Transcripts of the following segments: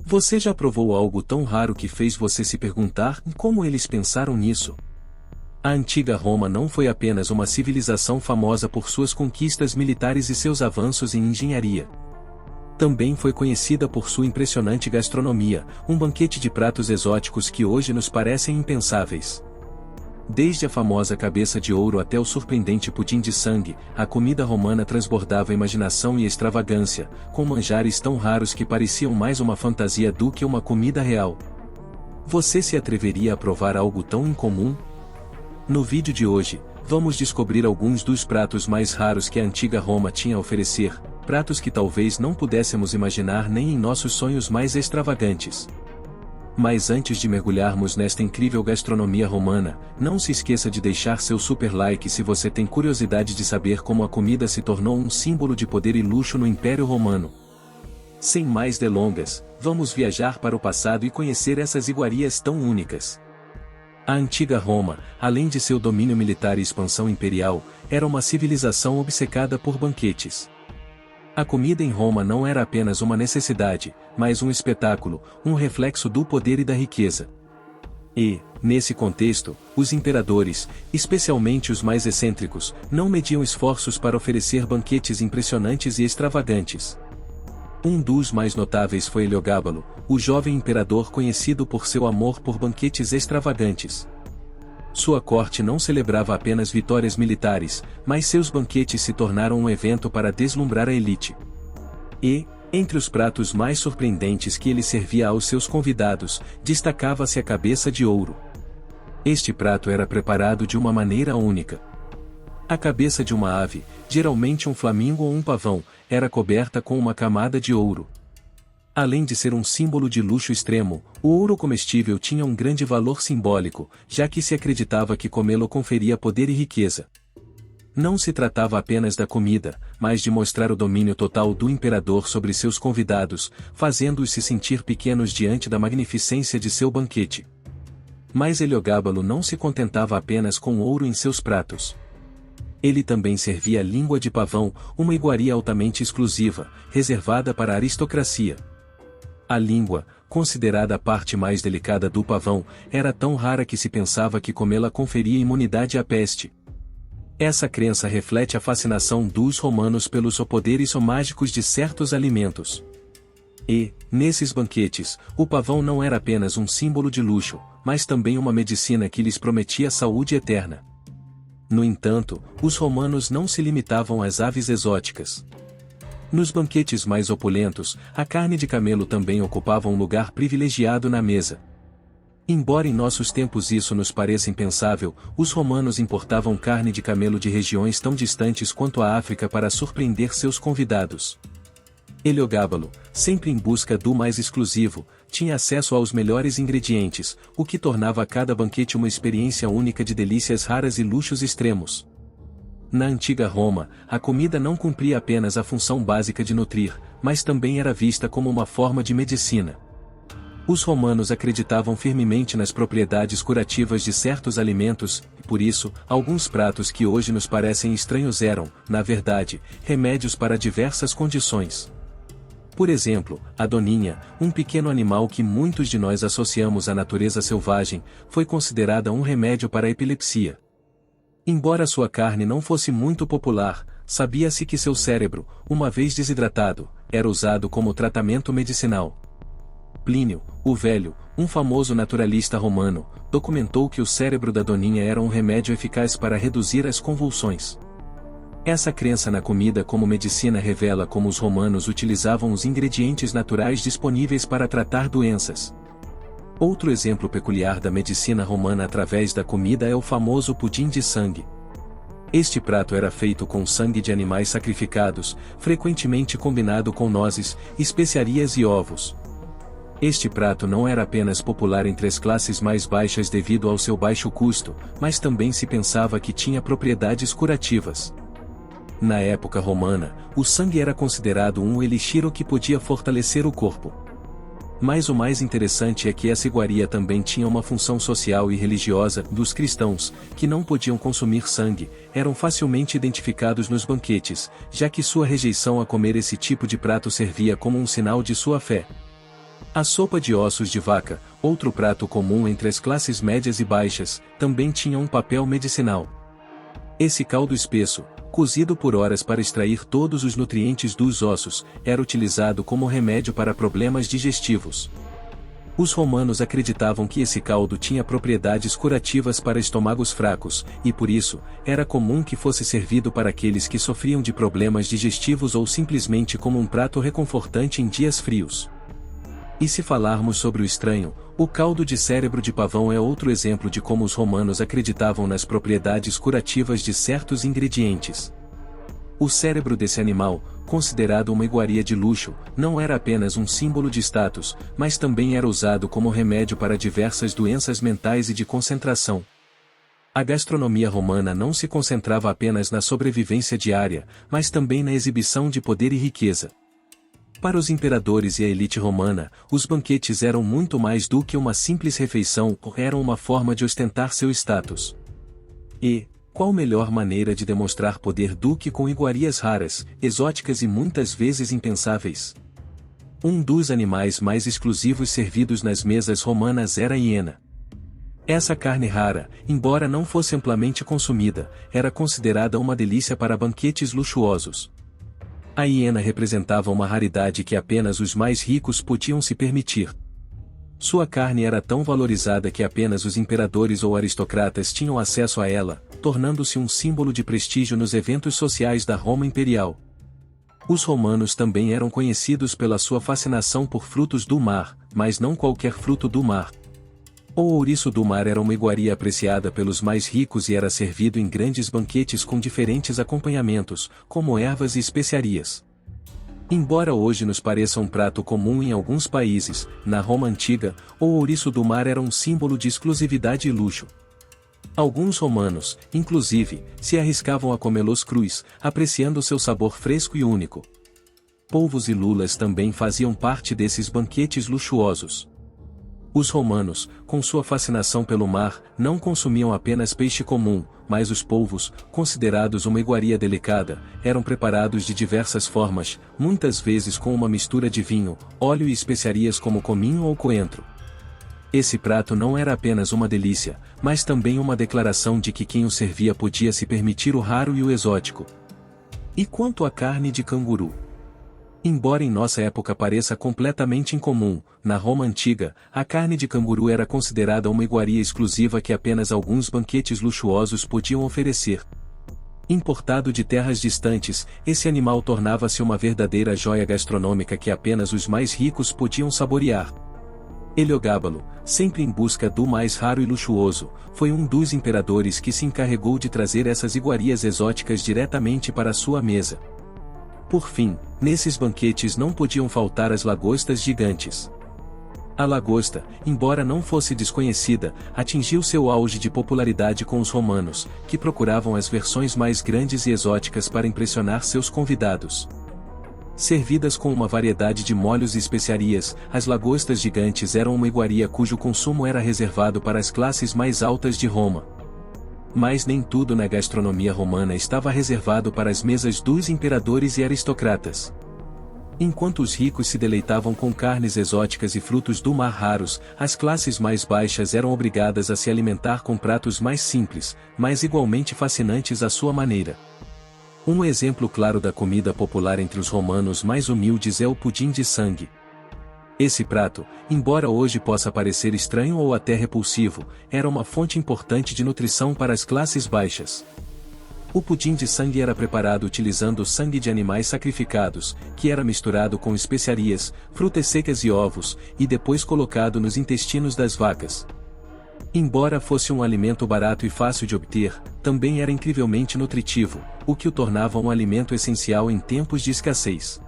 Você já provou algo tão raro que fez você se perguntar como eles pensaram nisso? A antiga Roma não foi apenas uma civilização famosa por suas conquistas militares e seus avanços em engenharia. Também foi conhecida por sua impressionante gastronomia, um banquete de pratos exóticos que hoje nos parecem impensáveis. Desde a famosa cabeça de ouro até o surpreendente pudim de sangue, a comida romana transbordava imaginação e extravagância, com manjares tão raros que pareciam mais uma fantasia do que uma comida real. Você se atreveria a provar algo tão incomum? No vídeo de hoje, vamos descobrir alguns dos pratos mais raros que a antiga Roma tinha a oferecer, pratos que talvez não pudéssemos imaginar nem em nossos sonhos mais extravagantes. Mas antes de mergulharmos nesta incrível gastronomia romana, não se esqueça de deixar seu super like se você tem curiosidade de saber como a comida se tornou um símbolo de poder e luxo no Império Romano. Sem mais delongas, vamos viajar para o passado e conhecer essas iguarias tão únicas. A antiga Roma, além de seu domínio militar e expansão imperial, era uma civilização obcecada por banquetes. A comida em Roma não era apenas uma necessidade, mas um espetáculo, um reflexo do poder e da riqueza. E, nesse contexto, os imperadores, especialmente os mais excêntricos, não mediam esforços para oferecer banquetes impressionantes e extravagantes. Um dos mais notáveis foi Heliogábalo, o jovem imperador conhecido por seu amor por banquetes extravagantes. Sua corte não celebrava apenas vitórias militares, mas seus banquetes se tornaram um evento para deslumbrar a elite. E, entre os pratos mais surpreendentes que ele servia aos seus convidados, destacava-se a cabeça de ouro. Este prato era preparado de uma maneira única. A cabeça de uma ave, geralmente um flamingo ou um pavão, era coberta com uma camada de ouro. Além de ser um símbolo de luxo extremo, o ouro comestível tinha um grande valor simbólico, já que se acreditava que comê-lo conferia poder e riqueza. Não se tratava apenas da comida, mas de mostrar o domínio total do imperador sobre seus convidados, fazendo-os se sentir pequenos diante da magnificência de seu banquete. Mas Heliogábalo não se contentava apenas com ouro em seus pratos. Ele também servia língua de pavão, uma iguaria altamente exclusiva, reservada para a aristocracia. A língua, considerada a parte mais delicada do pavão, era tão rara que se pensava que comê-la conferia imunidade à peste. Essa crença reflete a fascinação dos romanos pelos poderes mágicos de certos alimentos. E, nesses banquetes, o pavão não era apenas um símbolo de luxo, mas também uma medicina que lhes prometia saúde eterna. No entanto, os romanos não se limitavam às aves exóticas. Nos banquetes mais opulentos, a carne de camelo também ocupava um lugar privilegiado na mesa. Embora em nossos tempos isso nos pareça impensável, os romanos importavam carne de camelo de regiões tão distantes quanto a África para surpreender seus convidados. Heliogábalo, sempre em busca do mais exclusivo, tinha acesso aos melhores ingredientes, o que tornava cada banquete uma experiência única de delícias raras e luxos extremos. Na antiga Roma, a comida não cumpria apenas a função básica de nutrir, mas também era vista como uma forma de medicina. Os romanos acreditavam firmemente nas propriedades curativas de certos alimentos, e por isso, alguns pratos que hoje nos parecem estranhos eram, na verdade, remédios para diversas condições. Por exemplo, a doninha, um pequeno animal que muitos de nós associamos à natureza selvagem, foi considerada um remédio para a epilepsia. Embora sua carne não fosse muito popular, sabia-se que seu cérebro, uma vez desidratado, era usado como tratamento medicinal. Plínio, o Velho, um famoso naturalista romano, documentou que o cérebro da doninha era um remédio eficaz para reduzir as convulsões. Essa crença na comida como medicina revela como os romanos utilizavam os ingredientes naturais disponíveis para tratar doenças. Outro exemplo peculiar da medicina romana através da comida é o famoso pudim de sangue. Este prato era feito com sangue de animais sacrificados, frequentemente combinado com nozes, especiarias e ovos. Este prato não era apenas popular entre as classes mais baixas devido ao seu baixo custo, mas também se pensava que tinha propriedades curativas. Na época romana, o sangue era considerado um elixir que podia fortalecer o corpo. Mas o mais interessante é que essa iguaria também tinha uma função social e religiosa. Dos cristãos, que não podiam consumir sangue, eram facilmente identificados nos banquetes, já que sua rejeição a comer esse tipo de prato servia como um sinal de sua fé. A sopa de ossos de vaca, outro prato comum entre as classes médias e baixas, também tinha um papel medicinal. Esse caldo espesso, cozido por horas para extrair todos os nutrientes dos ossos, era utilizado como remédio para problemas digestivos. Os romanos acreditavam que esse caldo tinha propriedades curativas para estômagos fracos, e por isso, era comum que fosse servido para aqueles que sofriam de problemas digestivos ou simplesmente como um prato reconfortante em dias frios. E se falarmos sobre o estranho, o caldo de cérebro de pavão é outro exemplo de como os romanos acreditavam nas propriedades curativas de certos ingredientes. O cérebro desse animal, considerado uma iguaria de luxo, não era apenas um símbolo de status, mas também era usado como remédio para diversas doenças mentais e de concentração. A gastronomia romana não se concentrava apenas na sobrevivência diária, mas também na exibição de poder e riqueza. Para os imperadores e a elite romana, os banquetes eram muito mais do que uma simples refeição, eram uma forma de ostentar seu status. E, qual melhor maneira de demonstrar poder do que com iguarias raras, exóticas e muitas vezes impensáveis? Um dos animais mais exclusivos servidos nas mesas romanas era a hiena. Essa carne rara, embora não fosse amplamente consumida, era considerada uma delícia para banquetes luxuosos. A hiena representava uma raridade que apenas os mais ricos podiam se permitir. Sua carne era tão valorizada que apenas os imperadores ou aristocratas tinham acesso a ela, tornando-se um símbolo de prestígio nos eventos sociais da Roma imperial. Os romanos também eram conhecidos pela sua fascinação por frutos do mar, mas não qualquer fruto do mar. O ouriço do mar era uma iguaria apreciada pelos mais ricos e era servido em grandes banquetes com diferentes acompanhamentos, como ervas e especiarias. Embora hoje nos pareça um prato comum em alguns países, na Roma antiga, o ouriço do mar era um símbolo de exclusividade e luxo. Alguns romanos, inclusive, se arriscavam a comê-los crus, apreciando seu sabor fresco e único. Polvos e lulas também faziam parte desses banquetes luxuosos. Os romanos, com sua fascinação pelo mar, não consumiam apenas peixe comum, mas os polvos, considerados uma iguaria delicada, eram preparados de diversas formas, muitas vezes com uma mistura de vinho, óleo e especiarias como cominho ou coentro. Esse prato não era apenas uma delícia, mas também uma declaração de que quem o servia podia se permitir o raro e o exótico. E quanto à carne de canguru? Embora em nossa época pareça completamente incomum, na Roma antiga, a carne de canguru era considerada uma iguaria exclusiva que apenas alguns banquetes luxuosos podiam oferecer. Importado de terras distantes, esse animal tornava-se uma verdadeira joia gastronômica que apenas os mais ricos podiam saborear. Heliogábalo, sempre em busca do mais raro e luxuoso, foi um dos imperadores que se encarregou de trazer essas iguarias exóticas diretamente para sua mesa. Por fim, nesses banquetes não podiam faltar as lagostas gigantes. A lagosta, embora não fosse desconhecida, atingiu seu auge de popularidade com os romanos, que procuravam as versões mais grandes e exóticas para impressionar seus convidados. Servidas com uma variedade de molhos e especiarias, as lagostas gigantes eram uma iguaria cujo consumo era reservado para as classes mais altas de Roma. Mas nem tudo na gastronomia romana estava reservado para as mesas dos imperadores e aristocratas. Enquanto os ricos se deleitavam com carnes exóticas e frutos do mar raros, as classes mais baixas eram obrigadas a se alimentar com pratos mais simples, mas igualmente fascinantes à sua maneira. Um exemplo claro da comida popular entre os romanos mais humildes é o pudim de sangue. Esse prato, embora hoje possa parecer estranho ou até repulsivo, era uma fonte importante de nutrição para as classes baixas. O pudim de sangue era preparado utilizando sangue de animais sacrificados, que era misturado com especiarias, frutas secas e ovos, e depois colocado nos intestinos das vacas. Embora fosse um alimento barato e fácil de obter, também era incrivelmente nutritivo, o que o tornava um alimento essencial em tempos de escassez.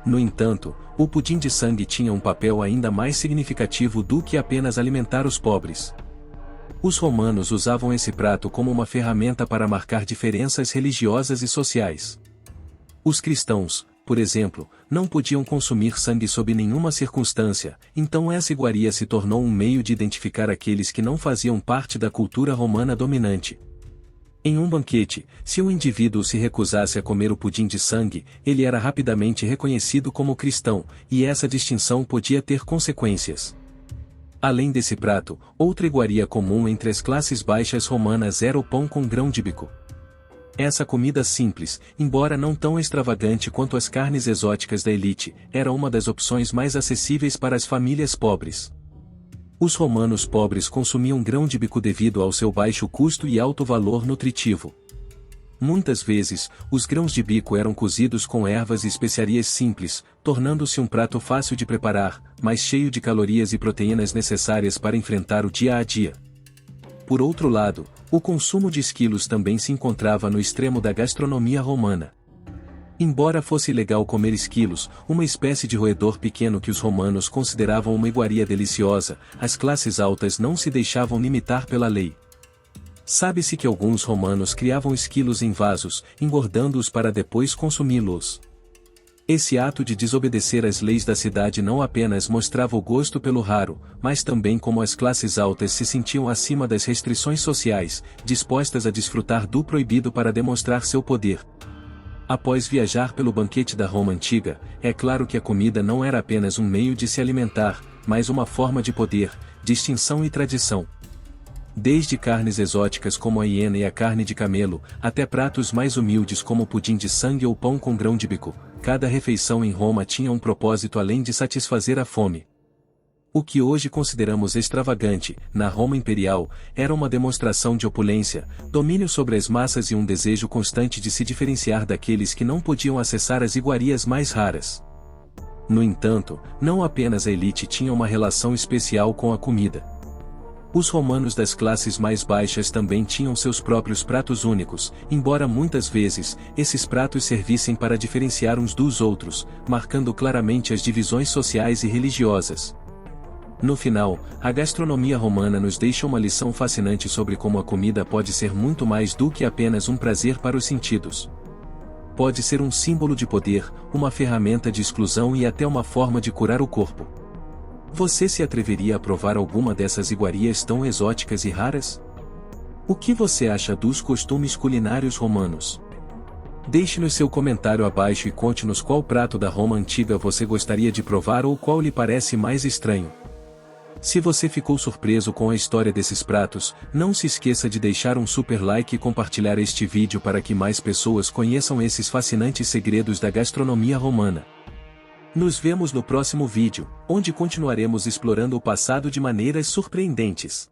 No entanto, o pudim de sangue tinha um papel ainda mais significativo do que apenas alimentar os pobres. Os romanos usavam esse prato como uma ferramenta para marcar diferenças religiosas e sociais. Os cristãos, por exemplo, não podiam consumir sangue sob nenhuma circunstância, então essa iguaria se tornou um meio de identificar aqueles que não faziam parte da cultura romana dominante. Em um banquete, se um indivíduo se recusasse a comer o pudim de sangue, ele era rapidamente reconhecido como cristão, e essa distinção podia ter consequências. Além desse prato, outra iguaria comum entre as classes baixas romanas era o pão com grão de bico. Essa comida simples, embora não tão extravagante quanto as carnes exóticas da elite, era uma das opções mais acessíveis para as famílias pobres. Os romanos pobres consumiam grão de bico devido ao seu baixo custo e alto valor nutritivo. Muitas vezes, os grãos de bico eram cozidos com ervas e especiarias simples, tornando-se um prato fácil de preparar, mas cheio de calorias e proteínas necessárias para enfrentar o dia a dia. Por outro lado, o consumo de esquilos também se encontrava no extremo da gastronomia romana. Embora fosse legal comer esquilos, uma espécie de roedor pequeno que os romanos consideravam uma iguaria deliciosa, as classes altas não se deixavam limitar pela lei. Sabe-se que alguns romanos criavam esquilos em vasos, engordando-os para depois consumi-los. Esse ato de desobedecer às leis da cidade não apenas mostrava o gosto pelo raro, mas também como as classes altas se sentiam acima das restrições sociais, dispostas a desfrutar do proibido para demonstrar seu poder. Após viajar pelo banquete da Roma antiga, é claro que a comida não era apenas um meio de se alimentar, mas uma forma de poder, distinção e tradição. Desde carnes exóticas como a hiena e a carne de camelo, até pratos mais humildes como o pudim de sangue ou pão com grão de bico, cada refeição em Roma tinha um propósito além de satisfazer a fome. O que hoje consideramos extravagante, na Roma imperial, era uma demonstração de opulência, domínio sobre as massas e um desejo constante de se diferenciar daqueles que não podiam acessar as iguarias mais raras. No entanto, não apenas a elite tinha uma relação especial com a comida. Os romanos das classes mais baixas também tinham seus próprios pratos únicos, embora muitas vezes, esses pratos servissem para diferenciar uns dos outros, marcando claramente as divisões sociais e religiosas. No final, a gastronomia romana nos deixa uma lição fascinante sobre como a comida pode ser muito mais do que apenas um prazer para os sentidos. Pode ser um símbolo de poder, uma ferramenta de exclusão e até uma forma de curar o corpo. Você se atreveria a provar alguma dessas iguarias tão exóticas e raras? O que você acha dos costumes culinários romanos? Deixe-nos seu comentário abaixo e conte-nos qual prato da Roma antiga você gostaria de provar ou qual lhe parece mais estranho. Se você ficou surpreso com a história desses pratos, não se esqueça de deixar um super like e compartilhar este vídeo para que mais pessoas conheçam esses fascinantes segredos da gastronomia romana. Nos vemos no próximo vídeo, onde continuaremos explorando o passado de maneiras surpreendentes.